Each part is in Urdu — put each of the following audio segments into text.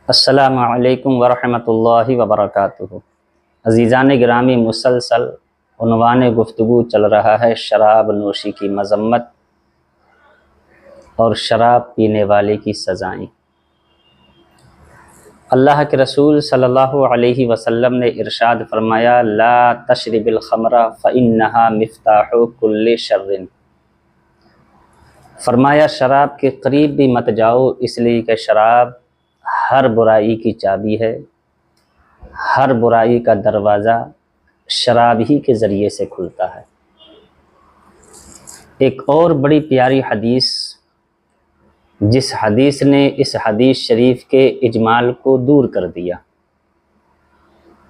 السلام علیکم ورحمۃ اللہ وبرکاتہ۔ عزیزان گرامی، مسلسل عنوان گفتگو چل رہا ہے شراب نوشی کی مذمت اور شراب پینے والے کی سزائیں۔ اللہ کے رسول صلی اللہ علیہ وسلم نے ارشاد فرمایا، لا تشرب الخمر فإنها مفتاح کل شر۔ فرمایا شراب کے قریب بھی مت جاؤ، اس لیے کہ شراب ہر برائی کی چابی ہے، ہر برائی کا دروازہ شراب ہی کے ذریعے سے کھلتا ہے۔ ایک اور بڑی پیاری حدیث، جس حدیث نے اس حدیث شریف کے اجمال کو دور کر دیا،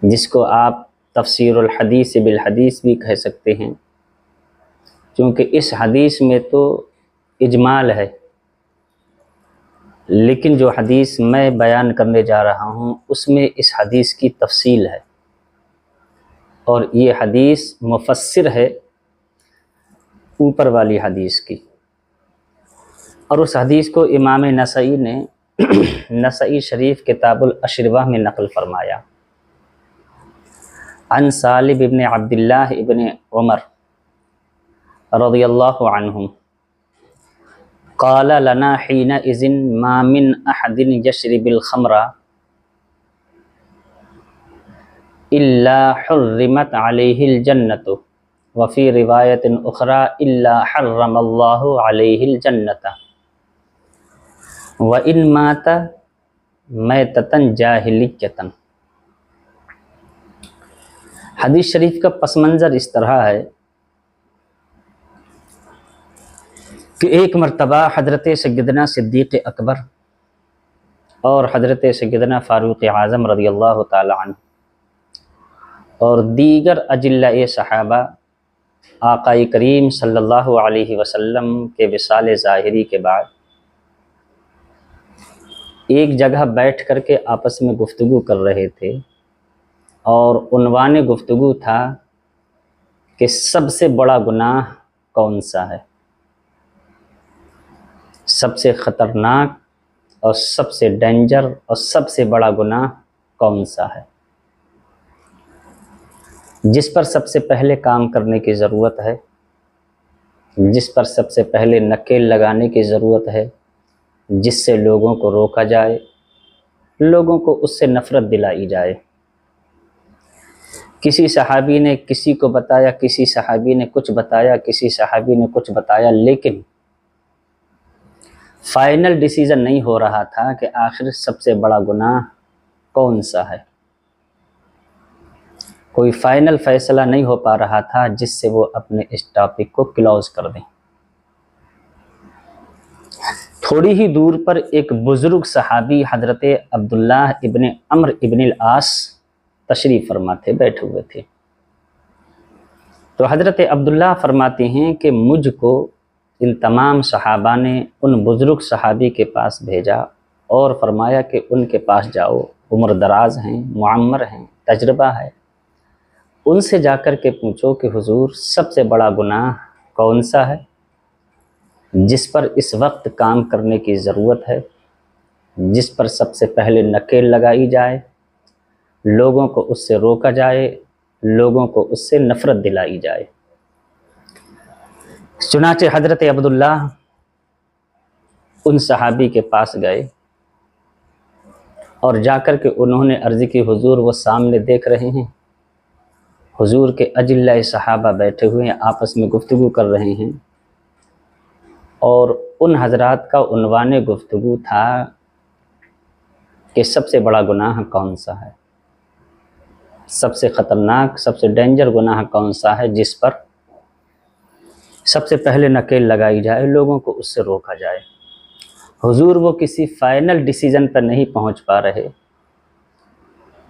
جس کو آپ تفسیر الحدیث بالحدیث بھی کہہ سکتے ہیں، کیونکہ اس حدیث میں تو اجمال ہے، لیکن جو حدیث میں بیان کرنے جا رہا ہوں اس میں اس حدیث کی تفصیل ہے، اور یہ حدیث مفسر ہے اوپر والی حدیث کی۔ اور اس حدیث کو امام نسائی نے نسائی شریف کتاب الاشربہ میں نقل فرمایا۔ عن سالم ابن عبداللہ ابن عمر رضی اللہ عنہ قال لنا حينئذ ما من احد يشرب الخمر الا حرمت عليه الجنة وفي رواية اخرى الا حرم الله عليه الجنة وان مات میتة جاہلیة۔ حدیث شریف کا پس منظر اس طرح ہے کہ ایک مرتبہ حضرت سیدنا صدیق اکبر اور حضرت سیدنا فاروق اعظم رضی اللہ تعالی عنہ اور دیگر اجلاء صحابہ آقا کریم صلی اللہ علیہ وسلم کے وصال ظاہری کے بعد ایک جگہ بیٹھ کر کے آپس میں گفتگو کر رہے تھے، اور عنوان گفتگو تھا کہ سب سے بڑا گناہ کون سا ہے، سب سے خطرناک اور سب سے ڈینجر اور سب سے بڑا گناہ کون سا ہے، جس پر سب سے پہلے کام کرنے کی ضرورت ہے، جس پر سب سے پہلے نکیل لگانے کی ضرورت ہے، جس سے لوگوں کو روکا جائے، لوگوں کو اس سے نفرت دلائی جائے۔ کسی صحابی نے کسی کو بتایا، کسی صحابی نے کچھ بتایا، کسی صحابی نے کچھ بتایا، لیکن فائنل ڈیسیژن نہیں ہو رہا تھا کہ آخر سب سے بڑا گناہ کون سا ہے۔ کوئی فائنل فیصلہ نہیں ہو پا رہا تھا جس سے وہ اپنے اس ٹاپک کو کلوز کر دیں۔ تھوڑی ہی دور پر ایک بزرگ صحابی حضرت عبداللہ ابن عمرو ابن العاص تشریف فرما تھے، بیٹھے ہوئے تھے۔ تو حضرت عبداللہ فرماتے ہیں کہ مجھ کو ان تمام صحابہ نے ان بزرگ صحابی کے پاس بھیجا اور فرمایا کہ ان کے پاس جاؤ، عمر دراز ہیں، معمر ہیں، تجربہ ہے، ان سے جا کر کے پوچھو کہ حضور سب سے بڑا گناہ کون سا ہے جس پر اس وقت کام کرنے کی ضرورت ہے، جس پر سب سے پہلے نکیل لگائی جائے، لوگوں کو اس سے روکا جائے، لوگوں کو اس سے نفرت دلائی جائے۔ چنانچہ حضرت عبداللہ ان صحابی کے پاس گئے اور جا کر کے انہوں نے عرض کی، حضور وہ سامنے دیکھ رہے ہیں، حضور کے اجلاء صحابہ بیٹھے ہوئے ہیں، آپس میں گفتگو کر رہے ہیں، اور ان حضرات کا عنوان گفتگو تھا کہ سب سے بڑا گناہ کون سا ہے، سب سے خطرناک، سب سے ڈینجر گناہ کون سا ہے جس پر سب سے پہلے نکیل لگائی جائے، لوگوں کو اس سے روکا جائے۔ حضور وہ کسی فائنل ڈیسیژن پر نہیں پہنچ پا رہے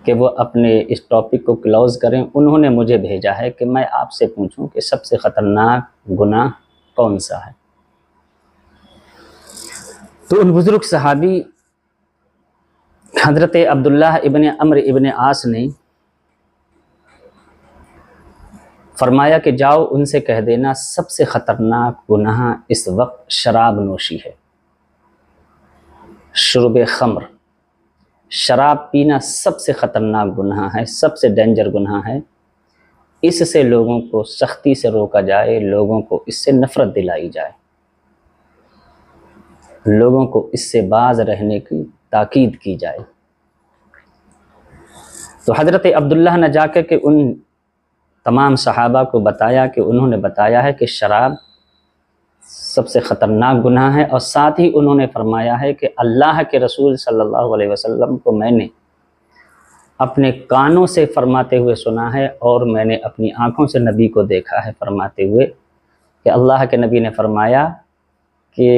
کہ وہ اپنے اس ٹاپک کو کلوز کریں، انہوں نے مجھے بھیجا ہے کہ میں آپ سے پوچھوں کہ سب سے خطرناک گناہ کون سا ہے۔ تو ان بزرگ صحابی حضرت عبداللہ ابن عمرو ابن عاص نے فرمایا کہ جاؤ ان سے کہہ دینا سب سے خطرناک گناہ اس وقت شراب نوشی ہے، شرب خمر، شراب پینا سب سے خطرناک گناہ ہے، سب سے ڈینجر گناہ ہے، اس سے لوگوں کو سختی سے روکا جائے، لوگوں کو اس سے نفرت دلائی جائے، لوگوں کو اس سے باز رہنے کی تاکید کی جائے۔ تو حضرت عبداللہ نے جا کے ان تمام صحابہ کو بتایا کہ انہوں نے بتایا ہے کہ شراب سب سے خطرناک گناہ ہے، اور ساتھ ہی انہوں نے فرمایا ہے کہ اللہ کے رسول صلی اللہ علیہ وسلم کو میں نے اپنے کانوں سے فرماتے ہوئے سنا ہے، اور میں نے اپنی آنکھوں سے نبی کو دیکھا ہے فرماتے ہوئے کہ اللہ کے نبی نے فرمایا کہ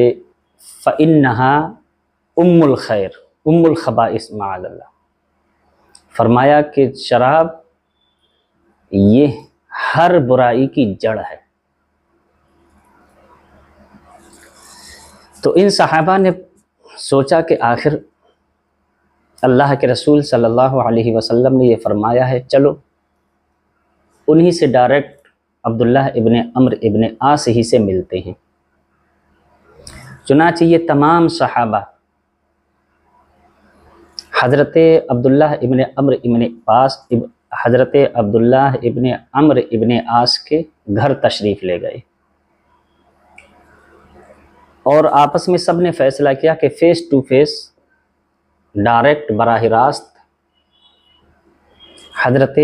فَإِنَّهَا أُمُّ الْخَيْرِ أُمُّ الْخَبَائِثِ مَعَاذَ اللہ، فرمایا کہ شراب یہ ہر برائی کی جڑ ہے۔ تو ان صحابہ نے سوچا کہ آخر اللہ کے رسول صلی اللہ علیہ وسلم نے یہ فرمایا ہے، چلو انہی سے ڈائریکٹ عبداللہ ابن عمرو ابن عاص ہی سے ملتے ہیں۔ چنانچہ یہ تمام صحابہ حضرت عبداللہ ابن عمرو ابن عاص کے گھر تشریف لے گئے، اور آپس میں سب نے فیصلہ کیا کہ فیس ٹو فیس ڈائریکٹ براہ راست حضرت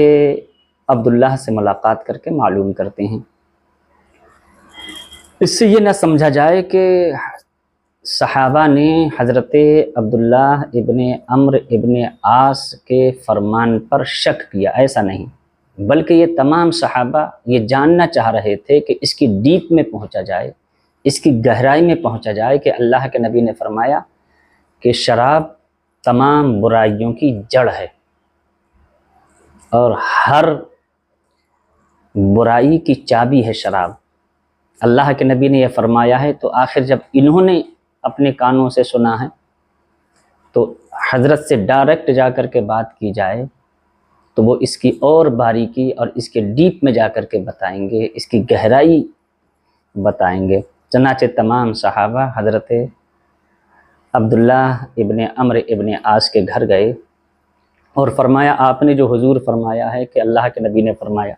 عبداللہ سے ملاقات کر کے معلوم کرتے ہیں۔ اس سے یہ نہ سمجھا جائے کہ صحابہ نے حضرت عبداللہ ابن عمرو ابن عاص کے فرمان پر شک کیا، ایسا نہیں، بلکہ یہ تمام صحابہ یہ جاننا چاہ رہے تھے کہ اس کی ڈیپ میں پہنچا جائے، اس کی گہرائی میں پہنچا جائے کہ اللہ کے نبی نے فرمایا کہ شراب تمام برائیوں کی جڑ ہے، اور ہر برائی کی چابی ہے شراب۔ اللہ کے نبی نے یہ فرمایا ہے، تو آخر جب انہوں نے اپنے کانوں سے سنا ہے تو حضرت سے ڈائریکٹ جا کر کے بات کی جائے تو وہ اس کی اور باریکی اور اس کے ڈیپ میں جا کر کے بتائیں گے، اس کی گہرائی بتائیں گے۔ چنانچہ تمام صحابہ حضرت عبداللہ ابن عمرو ابن عاص کے گھر گئے اور فرمایا، آپ نے جو حضور فرمایا ہے کہ اللہ کے نبی نے فرمایا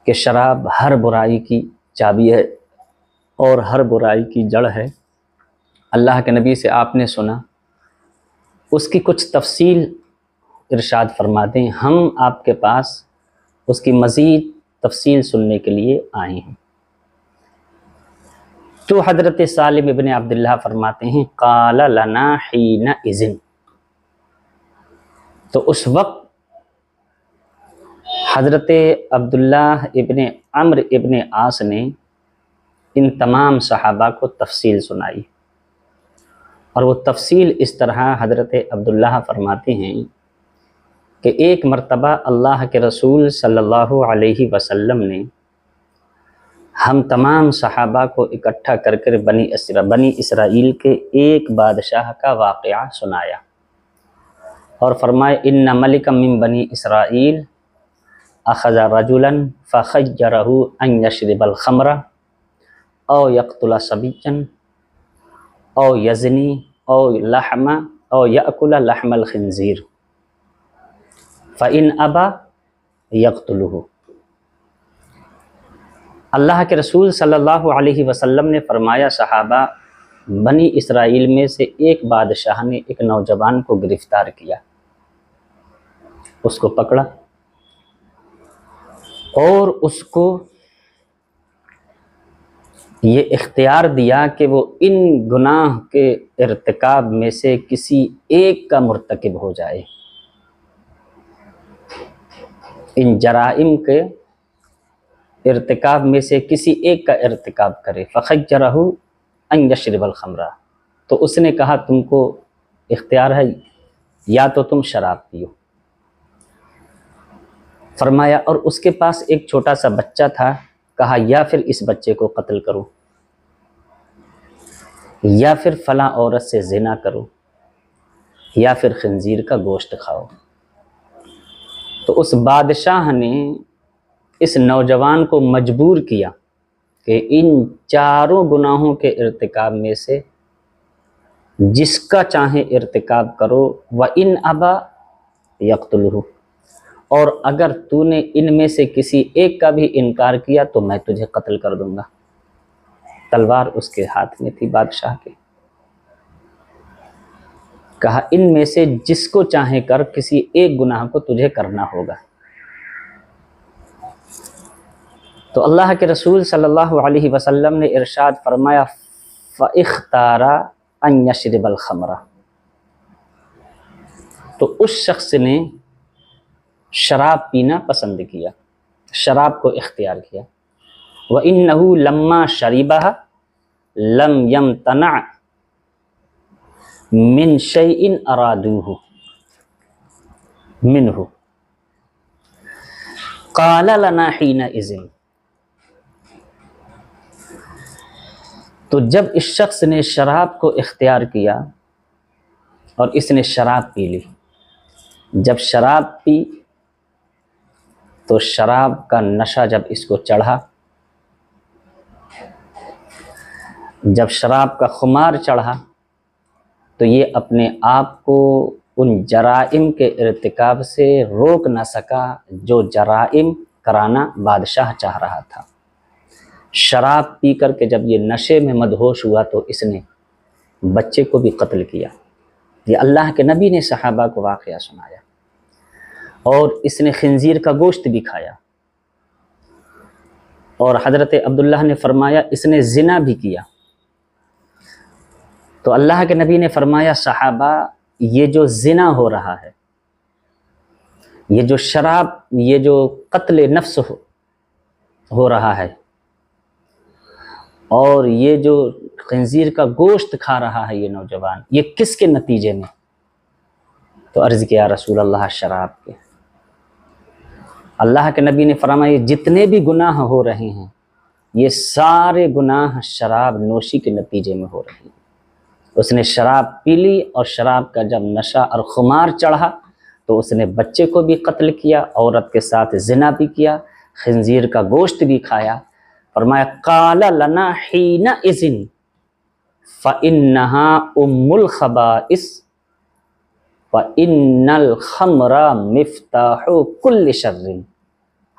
کہ شراب ہر برائی کی چابی ہے اور ہر برائی کی جڑ ہے، اللہ کے نبی سے آپ نے سنا، اس کی کچھ تفصیل ارشاد فرما دیں، ہم آپ کے پاس اس کی مزید تفصیل سننے کے لیے آئے ہیں۔ تو حضرت سالم ابن عبداللہ فرماتے ہیں، قال لنا حین اذن، تو اس وقت حضرت عبداللہ ابن عمرو ابن عاص نے ان تمام صحابہ کو تفصیل سنائی، اور وہ تفصیل اس طرح حضرت عبداللہ فرماتے ہیں کہ ایک مرتبہ اللہ کے رسول صلی اللہ علیہ وسلم نے ہم تمام صحابہ کو اکٹھا کر کر بنی اسرائیل کے ایک بادشاہ کا واقعہ سنایا، اور فرمائے، ان ملکا من بنی اسرائیل اخذ رجلا فخیرہ ان یشرب الخمر او یقتل صبیا او یزنی او یأکل لحم الخنزیر فإن ابا یقتلہ۔ اللہ کے رسول صلی اللہ علیہ وسلم نے فرمایا، صحابہ، بنی اسرائیل میں سے ایک بادشاہ نے ایک نوجوان کو گرفتار کیا، اس کو پکڑا اور اس کو یہ اختیار دیا کہ وہ ان گناہ کے ارتکاب میں سے کسی ایک کا مرتکب ہو جائے، ان جرائم کے ارتکاب میں سے کسی ایک کا ارتکاب کرے۔ فخیرہ ان یشرب الخمر، تو اس نے کہا تم کو اختیار ہے، یا تو تم شراب پیو۔ فرمایا، اور اس کے پاس ایک چھوٹا سا بچہ تھا، کہا یا پھر اس بچے کو قتل کرو، یا پھر فلاں عورت سے زنا کرو، یا پھر خنزیر کا گوشت کھاؤ۔ تو اس بادشاہ نے اس نوجوان کو مجبور کیا کہ ان چاروں گناہوں کے ارتکاب میں سے جس کا چاہے ارتکاب کرو، وَإِنْ أَبَى يَقْتُلُهُ، اور اگر تو نے ان میں سے کسی ایک کا بھی انکار کیا تو میں تجھے قتل کر دوں گا۔ تلوار اس کے ہاتھ میں تھی بادشاہ کے، کہا ان میں سے جس کو چاہے کر، کسی ایک گناہ کو تجھے کرنا ہوگا۔ تو اللہ کے رسول صلی اللہ علیہ وسلم نے ارشاد فرمایا فَإِخْتَارَ أَن يَشْرِبَ الْخَمْرَ، تو اس شخص نے شراب پینا پسند کیا، شراب کو اختیار کیا۔ وَإِنَّهُ لَمَّا شَرِبَهَا لَمْ يَمْتَنَعْ مِنْ شَيْءٍ أَرَادُوهُ مِنْهُ قَالَ لَنَا حِينَئِذٍ، تو جب اس شخص نے شراب کو اختیار کیا اور اس نے شراب پی لی، جب شراب پی تو شراب کا نشہ جب اس کو چڑھا، جب شراب کا خمار چڑھا تو یہ اپنے آپ کو ان جرائم کے ارتکاب سے روک نہ سکا جو جرائم کرانا بادشاہ چاہ رہا تھا۔ شراب پی کر کے جب یہ نشے میں مدہوش ہوا تو اس نے بچے کو بھی قتل کیا۔ یہ اللہ کے نبی نے صحابہ کو واقعہ سنایا، اور اس نے خنزیر کا گوشت بھی کھایا، اور حضرت عبداللہ نے فرمایا اس نے زنا بھی کیا۔ تو اللہ کے نبی نے فرمایا صحابہ یہ جو زنا ہو رہا ہے، یہ جو شراب، یہ جو قتل نفس ہو رہا ہے، اور یہ جو خنزیر کا گوشت کھا رہا ہے یہ نوجوان، یہ کس کے نتیجے میں؟ تو عرض کیا رسول اللہ شراب کے۔ اللہ کے نبی نے فرمایا یہ جتنے بھی گناہ ہو رہے ہیں یہ سارے گناہ شراب نوشی کے نتیجے میں ہو رہے ہیں۔ اس نے شراب پی لی اور شراب کا جب نشہ اور خمار چڑھا تو اس نے بچے کو بھی قتل کیا، عورت کے ساتھ زنا بھی کیا، خنزیر کا گوشت بھی کھایا۔ فرمایا قال لنا حینئذ فإنها ام الخبائث وإن الخمر مفتاح کل شر۔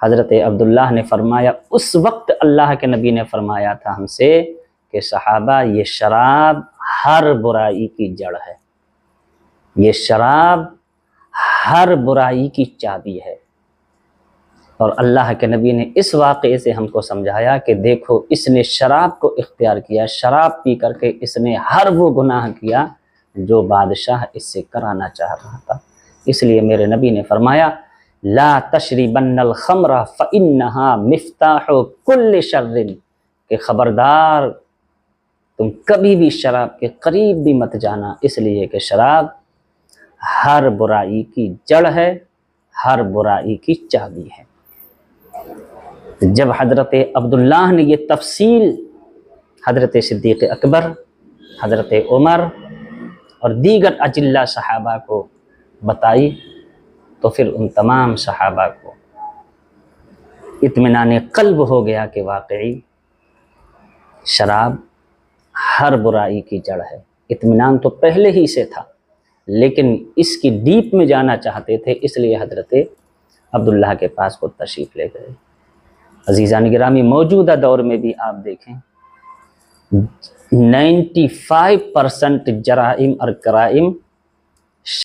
حضرت عبداللہ نے فرمایا اس وقت اللہ کے نبی نے فرمایا تھا ہم سے کہ صحابہ یہ شراب ہر برائی کی جڑ ہے، یہ شراب ہر برائی کی چابی ہے۔ اور اللہ کے نبی نے اس واقعے سے ہم کو سمجھایا کہ دیکھو اس نے شراب کو اختیار کیا، شراب پی کر کے اس نے ہر وہ گناہ کیا جو بادشاہ اس سے کرانا چاہ رہا تھا۔ اس لیے میرے نبی نے فرمایا لا تشربن الخمر فإنها مفتاح کل شر، کہ خبردار تم کبھی بھی شراب کے قریب بھی مت جانا، اس لیے کہ شراب ہر برائی کی جڑ ہے، ہر برائی کی چابی ہے۔ جب حضرت عبداللہ نے یہ تفصیل حضرت صدیق اکبر، حضرت عمر اور دیگر اجلہ صحابہ کو بتائی تو پھر ان تمام صحابہ کو اطمینان قلب ہو گیا کہ واقعی شراب ہر برائی کی جڑ ہے۔ اطمینان تو پہلے ہی سے تھا لیکن اس کی ڈیپ میں جانا چاہتے تھے، اس لیے حضرت عبداللہ کے پاس وہ تشریف لے گئے۔ عزیزان گرامی موجودہ دور میں بھی آپ دیکھیں 95% جرائم اور کرائم